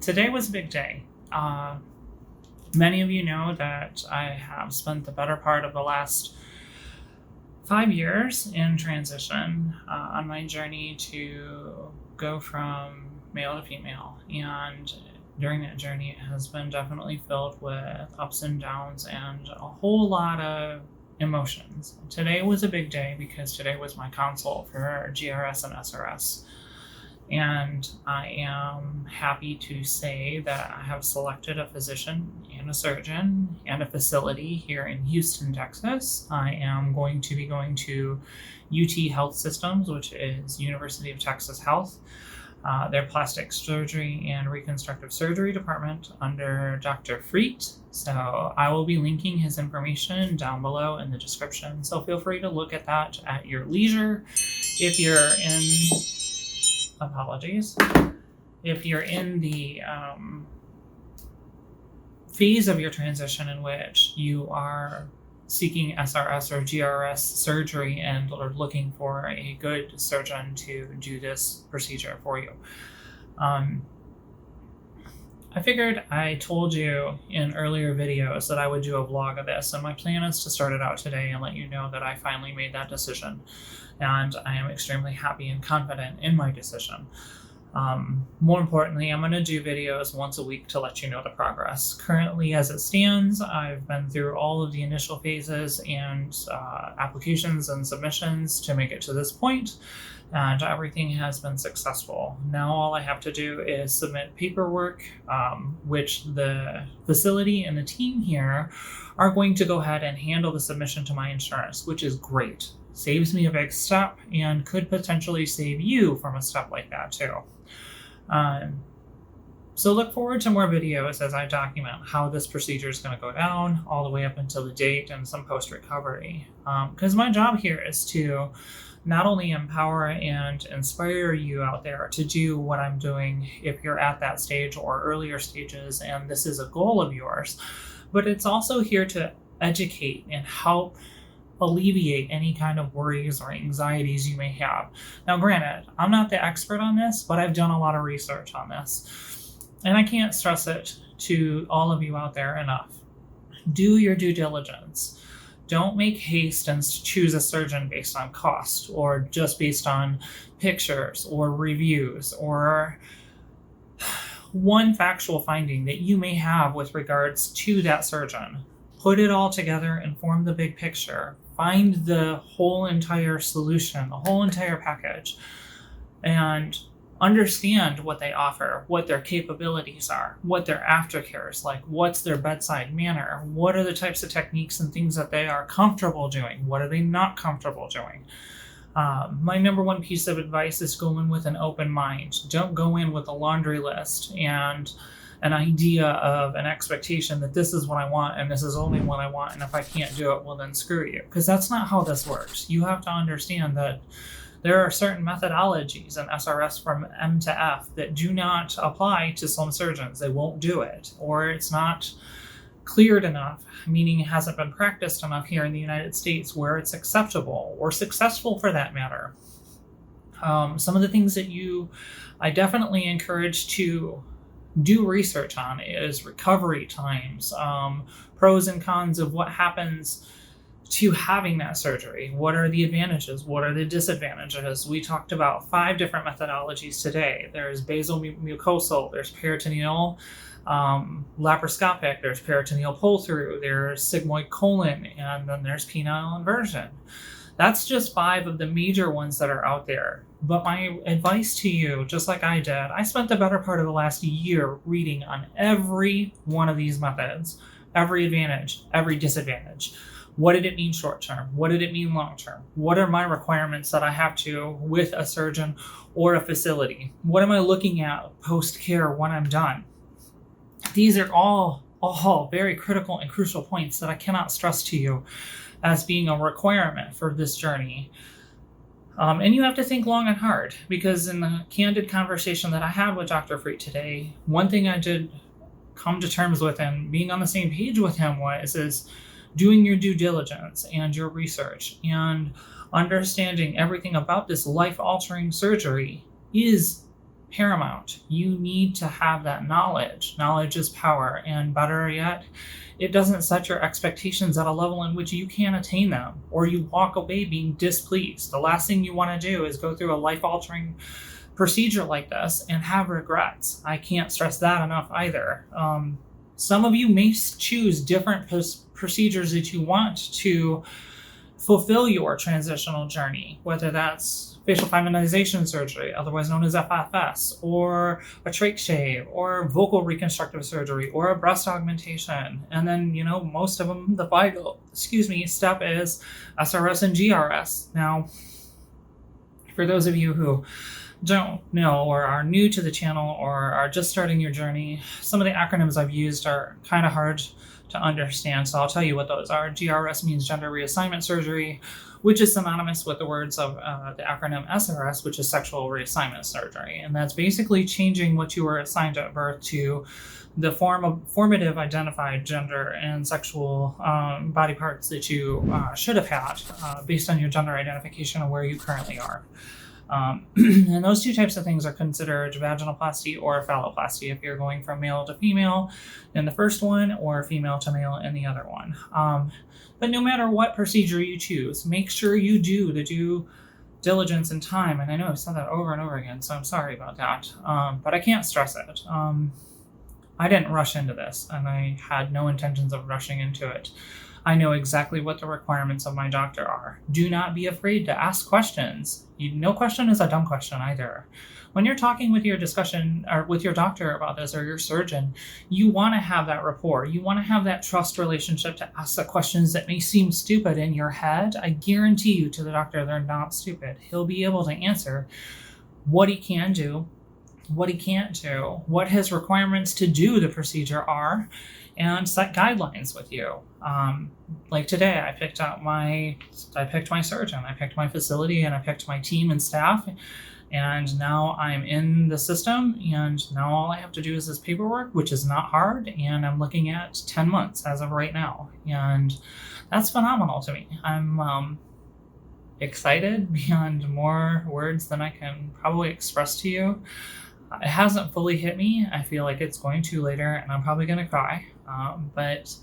Today was a big day. Many of you know that I have spent the better part of the last 5 years in transition on my journey to go from male to female. And during that journey, it has been definitely filled with ups and downs and a whole lot of emotions. Today was a big day because today was my consult for GRS and SRS. And I am happy to say that I have selected a physician and a surgeon and a facility here in Houston, Texas. I am going to be going to UT Health Systems, which is University of Texas Health, their plastic surgery and reconstructive surgery department under Dr. Freet. So I will be linking his information down below in the description. So feel free to look at that at your leisure. If you're in If you're in the phase of your transition in which you are seeking SRS or GRS surgery and are looking for a good surgeon to do this procedure for you. I figured I told you in earlier videos that I would do a vlog of this, and my plan is to start it out today and let you know that I finally made that decision. And I am extremely happy and confident in my decision. More importantly, I'm going to do videos once a week to let you know the progress. Currently, as it stands, I've been through all of the initial phases and applications and submissions to make it to this point, and everything has been successful. Now all I have to do is submit paperwork, which the facility and the team here are going to go ahead and handle the submission to my insurance, which is great. Saves me a big step and could potentially save you from a step like that too. So look forward to more videos as I document how this procedure is going to go down all the way up until the date and some post-recovery. Because my job here is to not only empower and inspire you out there to do what I'm doing if you're at that stage or earlier stages and this is a goal of yours, but it's also here to educate and help alleviate any kind of worries or anxieties you may have. Now, granted, I'm not the expert on this, but I've done a lot of research on this. And I can't stress it to all of you out there enough. Do your due diligence. Don't make haste and choose a surgeon based on cost or just based on pictures or reviews or one factual finding that you may have with regards to that surgeon. Put it all together and form the big picture. Find the whole entire solution, the whole entire package, and understand what they offer, what their capabilities are, what their aftercare is like, what's their bedside manner, what are the types of techniques and things that they are comfortable doing, what are they not comfortable doing. My number one piece of advice is go in with an open mind. Don't go in with a laundry list and an idea of an expectation that this is what I want and this is only what I want, and if I can't do it, well then screw you. Because that's not how this works. You have to understand that there are certain methodologies in SRS from MtF that do not apply to some surgeons. They won't do it, or it's not cleared enough, meaning it hasn't been practiced enough here in the United States where it's acceptable or successful for that matter. Some of the things that I definitely encourage to do research on is recovery times, pros and cons of what happens to having that surgery. What are the advantages? What are the disadvantages? We talked about 5 different methodologies today. There's basal mucosal, there's peritoneal, laparoscopic, there's peritoneal pull-through, there's sigmoid colon, and then there's penile inversion. That's just 5 of the major ones that are out there. But my advice to you, just like I did, I spent the better part of the last year reading on every one of these methods, every advantage, every disadvantage. What did it mean short term? What did it mean long term? What are my requirements that I have to with a surgeon or a facility? What am I looking at post-care when I'm done? These are all very critical and crucial points that I cannot stress to you as being a requirement for this journey. And you have to think long and hard, because in the candid conversation that I had with Dr. Freet today, one thing I did come to terms with and being on the same page with him is doing your due diligence and your research and understanding everything about this life-altering surgery is paramount. You need to have that knowledge. Knowledge is power, and better yet, it doesn't set your expectations at a level in which you can't attain them, or you walk away being displeased. The last thing you want to do is go through a life-altering procedure like this and have regrets. I can't stress that enough either. Some of you may choose different procedures that you want to fulfill your transitional journey, whether that's facial feminization surgery, otherwise known as FFS, or a trach shave, or vocal reconstructive surgery, or a breast augmentation. And then, most of them, the final, step is SRS and GRS. Now, for those of you who don't know or are new to the channel or are just starting your journey, some of the acronyms I've used are kind of hard to understand, so I'll tell you what those are. GRS means gender reassignment surgery, which is synonymous with the words of the acronym SRS, which is sexual reassignment surgery. And that's basically changing what you were assigned at birth to the formative identified gender and sexual body parts that you should have had based on your gender identification and where you currently are. And those two types of things are considered vaginoplasty or phalloplasty if you're going from male to female in the first one or female to male in the other one. But no matter what procedure you choose, make sure you do the due diligence and time. And I know I've said that over and over again, so I'm sorry about that. But I can't stress it. I didn't rush into this, and I had no intentions of rushing into it. I know exactly what the requirements of my doctor are. Do not be afraid to ask questions. No question is a dumb question either. When you're talking with your discussion or with your doctor about this or your surgeon, you want to have that rapport. You want to have that trust relationship to ask the questions that may seem stupid in your head. I guarantee you to the doctor, they're not stupid. He'll be able to answer what he can do, what he can't do, what his requirements to do the procedure are, and set guidelines with you. Like today, I picked my surgeon, I picked my facility, and I picked my team and staff. And now I'm in the system, and now all I have to do is this paperwork, which is not hard. And I'm looking at 10 months as of right now. And that's phenomenal to me. I'm excited beyond more words than I can probably express to you. It hasn't fully hit me. I feel like it's going to later, and I'm probably going to cry. But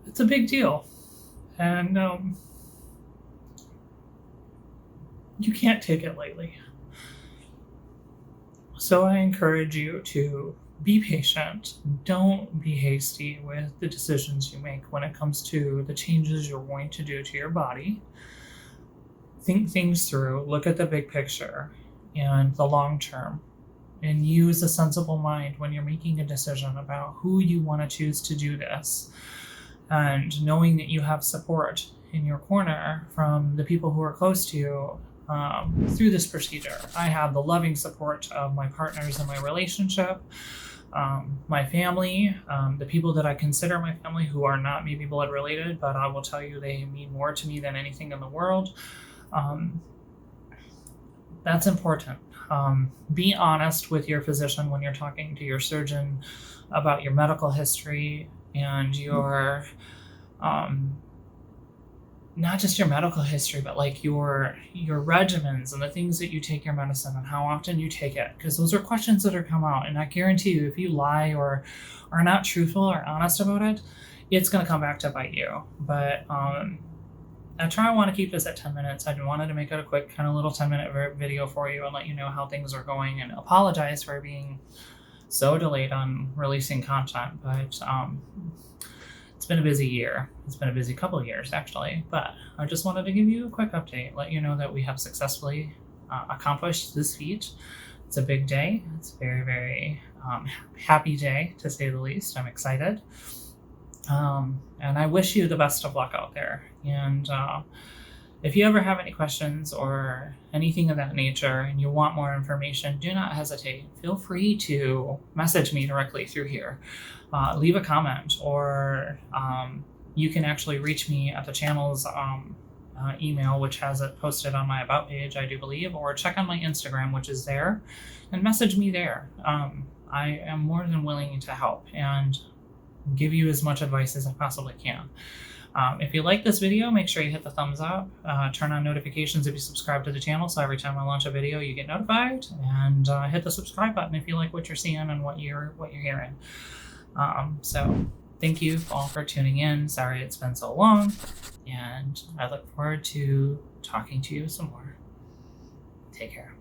it's a big deal. And you can't take it lightly. So I encourage you to be patient. Don't be hasty with the decisions you make when it comes to the changes you're going to do to your body. Think things through. Look at the big picture and the long term, and use a sensible mind when you're making a decision about who you want to choose to do this, and knowing that you have support in your corner from the people who are close to you through this procedure. I have the loving support of my partners in my relationship, my family, the people that I consider my family who are not maybe blood related, but I will tell you they mean more to me than anything in the world. That's important. Be honest with your physician when you're talking to your surgeon about your medical history and your, not just your medical history, but like your regimens and the things that you take your medicine and how often you take it. Because those are questions that are come out. And I guarantee you, if you lie or are not truthful or honest about it, it's going to come back to bite you. But I want to keep this at 10 minutes. I wanted to make it a quick kind of little 10-minute video for you and let you know how things are going, and apologize for being so delayed on releasing content. But it's been a busy year. It's been a busy couple of years, actually. But I just wanted to give you a quick update, let you know that we have successfully accomplished this feat. It's a big day. It's a very, very happy day, to say the least. I'm excited. And I wish you the best of luck out there. And if you ever have any questions or anything of that nature and you want more information, do not hesitate. Feel free to message me directly through here. Leave a comment, or you can actually reach me at the channel's email, which has it posted on my About page, I do believe, or check on my Instagram, which is there, and message me there. I am more than willing to help and give you as much advice as I possibly can. If you like this video, make sure you hit the thumbs up, turn on notifications if you subscribe to the channel, so every time I launch a video you get notified, and hit the subscribe button if you like what you're seeing and what you're hearing. So thank you all for tuning in. Sorry it's been so long, and I look forward to talking to you some more. Take care.